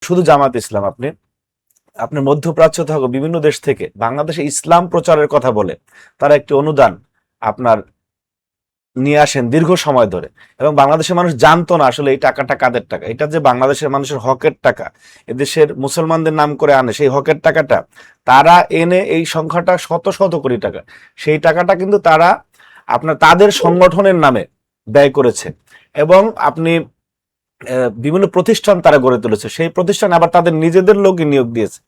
শুধু জামাত ইসলাম আপনি আপনার মধ্যপ্রাচ্য থাকা বিভিন্ন দেশ থেকে বাংলাদেশে ইসলাম প্রচারের কথা বলে তারা একটি অনুদান আপনার নিয়ে আসেন দীর্ঘ সময় ধরে, এবং বাংলাদেশের মানুষ জানতো না আসলে এই টাকাটা কাদের টাকা। এটা যে বাংলাদেশের মানুষের হকের টাকা, এদেশের মুসলমানদের নাম করে আনে সেই হকের টাকাটা তারা এনে এই সংখ্যাটা শত শত কোটি টাকা, সেই টাকাটা কিন্তু তারা আপনার তাদের সংগঠনের নামে ব্যয় করেছে। এবং আপনি বিভিন্ন প্রতিষ্ঠান তারা গড়ে তুলেছে, সেই প্রতিষ্ঠান আবার তাদের নিজেদের লোকই নিয়োগ দিয়েছে।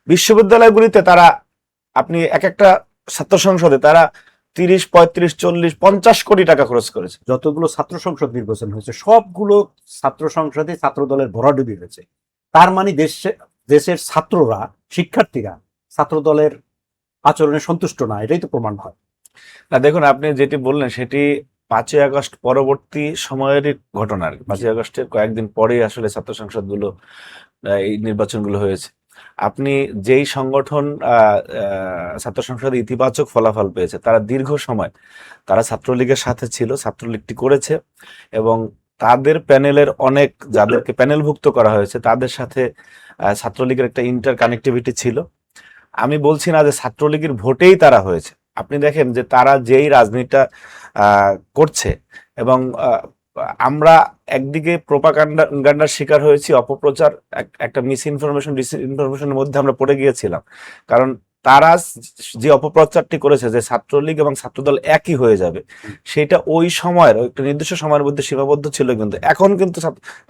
বিশ্ববিদ্যালয়গুলিতে তারা আপনি এক একটা ছাত্র সংসদে তারা 30, 35, 40, 50 কোটি টাকা খরচ করেছে। যতগুলো ছাত্র সংসদ নির্বাচন হয়েছে সবগুলো ছাত্র সংসদে ছাত্র দলের ভরাডুবি হয়েছে। তার মানে দেশের ছাত্ররা, শিক্ষার্থীরা ছাত্র দলের আচরণে সন্তুষ্ট না, এটাই তো প্রমাণ হয়। না দেখুন, আপনি যেটি বললেন সেটি 5ই আগস্ট পরবর্তী সময়েরই ঘটনা আর কি। 5ই আগস্টের কয়েকদিন পরেই আসলে ছাত্র সংসদগুলো এই নির্বাচনগুলো হয়েছে। আপনি যেই সংগঠন ছাত্র সংসদে ইতিবাচক ফলাফল পেয়েছে তারা দীর্ঘ সময় তারা ছাত্রলীগের সাথে ছিল, ছাত্রলীগটি করেছে, এবং তাদের প্যানেলের অনেক যাদেরকে প্যানেলভুক্ত করা হয়েছে তাদের সাথে ছাত্রলীগের একটা ইন্টার কানেক্টিভিটি ছিল। আমি বলছি না যে ছাত্রলীগের ভোটেই তারা হয়েছে। আপনি দেখেন যে তারা যেই রাজনীতিটা করছে, এবং আমরা একদিকে প্রোপাগান্ডার শিকার হয়েছি, অপপ্রচার, একটা মিস ইনফরমেশন ডিসইনফরমেশনের মধ্যে আমরা পড়ে গিয়েছিলাম। কারণ তারা যে অপপ্রচারটি করেছে যে ছাত্রলীগ এবং ছাত্রদল একই হয়ে যাবে, সেটা ওই সময়ের একটা নির্দিষ্ট সময়ের মধ্যে সীমাবদ্ধ ছিল। কিন্তু এখন কিন্তু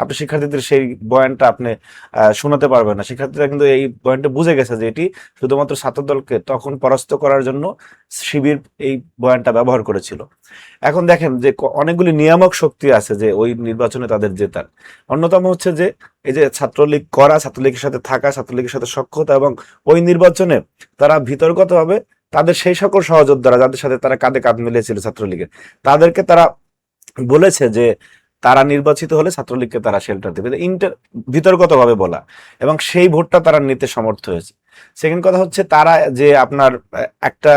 আপনি শিক্ষার্থীদের সেই বয়ানটা আপনি শোনাতে পারবেন না। শিক্ষার্থীরা কিন্তু এই বয়ানটা বুঝে গেছে যে এটি শুধুমাত্র ছাত্রদলকে তখন পরাস্ত করার জন্য শিবির এই বয়ানটা ব্যবহার করেছিল। এখন দেখেন যে অনেকগুলি নিয়ামক শক্তি আছে যে ওই নির্বাচনে তাদের জেতার। অন্যতম হচ্ছে যে এই যে ছাত্রলীগ করা, ছাত্রলীগের সাথে থাকা, ছাত্রলীগের সাথে সখ্যতা, এবং ওই নির্বাচনে তারা বিতর্কতভাবে তাদের সেই সকল সহযোদ্ধারা যাদের সাথে তারা কাঁধে কাঁধ মিলিয়েছিল ছাত্রলীগের, তাদেরকে তারা বলেছে যে তারা নির্বাচিত হলে ছাত্রলীগকে তারা শেল্টার দেবে, বিতর্কতভাবে বলা, এবং সেই ভোটটা তারা নিতে সমর্থ হয়েছে। সেকেন্ড কথা হচ্ছে তারা যে আপনার একটা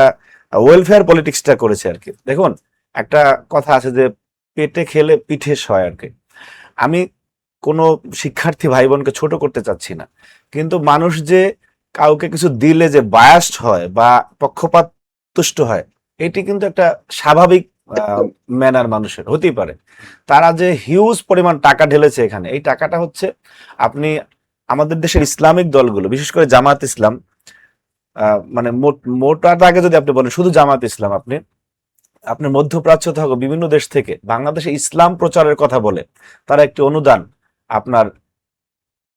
ওয়েলফেয়ার পলিটিক্সটা করেছে আর কি। দেখুন, একটা কথা আছে যে পেটে খেলে পিঠে সয় আর কি। আমি কোনো শিক্ষার্থী ভাই বোনকে ছোট করতে চাচ্ছি না, কিন্তু মানুষ যে কাউকে কিছু দিলে যে বায়াসড হয় বা পক্ষপাত তুষ্ট হয়, এটি কিন্তু একটা স্বাভাবিক ম্যানার মানুষের হতেই পারে। তারা যে হিউজ পরিমাণ টাকা ঢেলেছে এখানে, এই টাকাটা হচ্ছে আপনি আমাদের দেশের ইসলামিক দলগুলো, বিশেষ করে জামাত ইসলাম, মানে মোটার আগে যদি আপনি বলেন শুধু জামাত ইসলাম, আপনি আপনার মধ্যপ্রাচ্য থাকা বিভিন্ন দেশ থেকে বাংলাদেশে ইসলাম প্রচারের কথা বলে তারা একটি অনুদান আপনার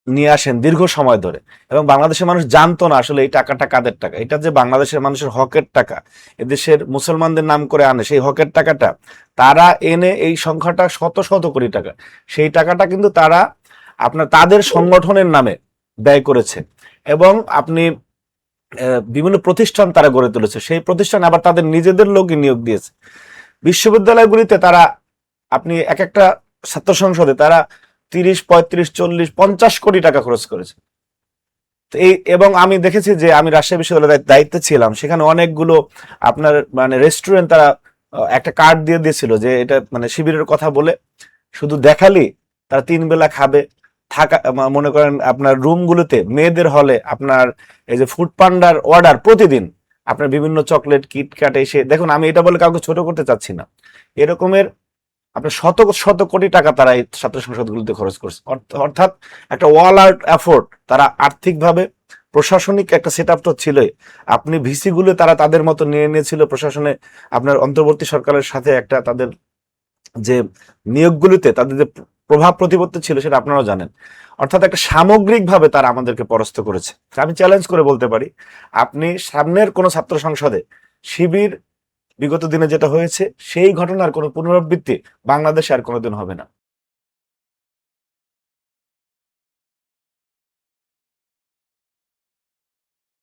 নিয়ে আসেন দীর্ঘ সময় ধরে, এবং বাংলাদেশের মানুষ জানতো না আসলে এই টাকাটা কাদের টাকা। এটা যে বাংলাদেশের মানুষের হকের টাকা, এদেশের মুসলমানদের নাম করে আনে সেই হকের টাকাটা তারা এনে এই সংখ্যাটা শত শত কোটি টাকা, সেই টাকাটা কিন্তু তারা আপনার তাদের সংগঠনের নামে ব্যয় করেছে। এবং আপনি বিভিন্ন প্রতিষ্ঠান তারা গড়ে তুলেছে, সেই প্রতিষ্ঠান আবার তাদের নিজেদের লোকই নিয়োগ দিয়েছে। বিশ্ববিদ্যালয়গুলিতে তারা আপনি এক একটা ছাত্র সংসদে তারা 30, 35, 40, 50 কোটি টাকা খরচ করেছে। এবং আমি দেখেছি যে আমি রাজশাহী বিশ্ববিদ্যালয়ের দায়িত্বে ছিলাম, সেখানে অনেকগুলো আপনার মানে রেস্টুরেন্ট তারা একটা কার্ড দিয়ে দিয়েছিল যে এটা মানে শিবিরের কথা বলে শুধু দেখালি তারা 3 বেলা খাবে, থাকা, মনে করেন আপনার রুমগুলোতে মেয়েদের হলে আপনার এই যে ফুড পান্ডার অর্ডার প্রতিদিন আপনার বিভিন্ন চকলেট কিটক্যাট এসে, দেখুন আমি এটা বলে কাউকে ছোট করতে চাচ্ছি না, এরকমের আপনার শত শত কোটি টাকা তারা এই ছাত্র সংসদগুলোতে খরচ করছে। অর্থাৎ একটা ওয়াল আউট এফোর্ট, তারা আর্থিকভাবে, প্রশাসনিক একটা সেট আপ তো ছিলই। আপনি ভিসি গুলো তারা তাদের মতো নিয়ে নিয়েছিল প্রশাসনে, আপনার অন্তর্বর্তী সরকারের সাথে একটা তাদের যে নিয়োগগুলিতে তাদের যে প্রভাব প্রতিপত্তি ছিল সেটা আপনারাও জানেন। অর্থাৎ একটা সামগ্রিকভাবে তারা আমাদেরকে পরাস্ত করেছে। আমি চ্যালেঞ্জ করে বলতে পারি, আপনি সামনের কোন ছাত্র সংসদে শিবির বিগত দিনে যেটা হয়েছে সেই ঘটনার কোনো পুনরাবৃত্তি বাংলাদেশে আর কোনোদিন হবে না।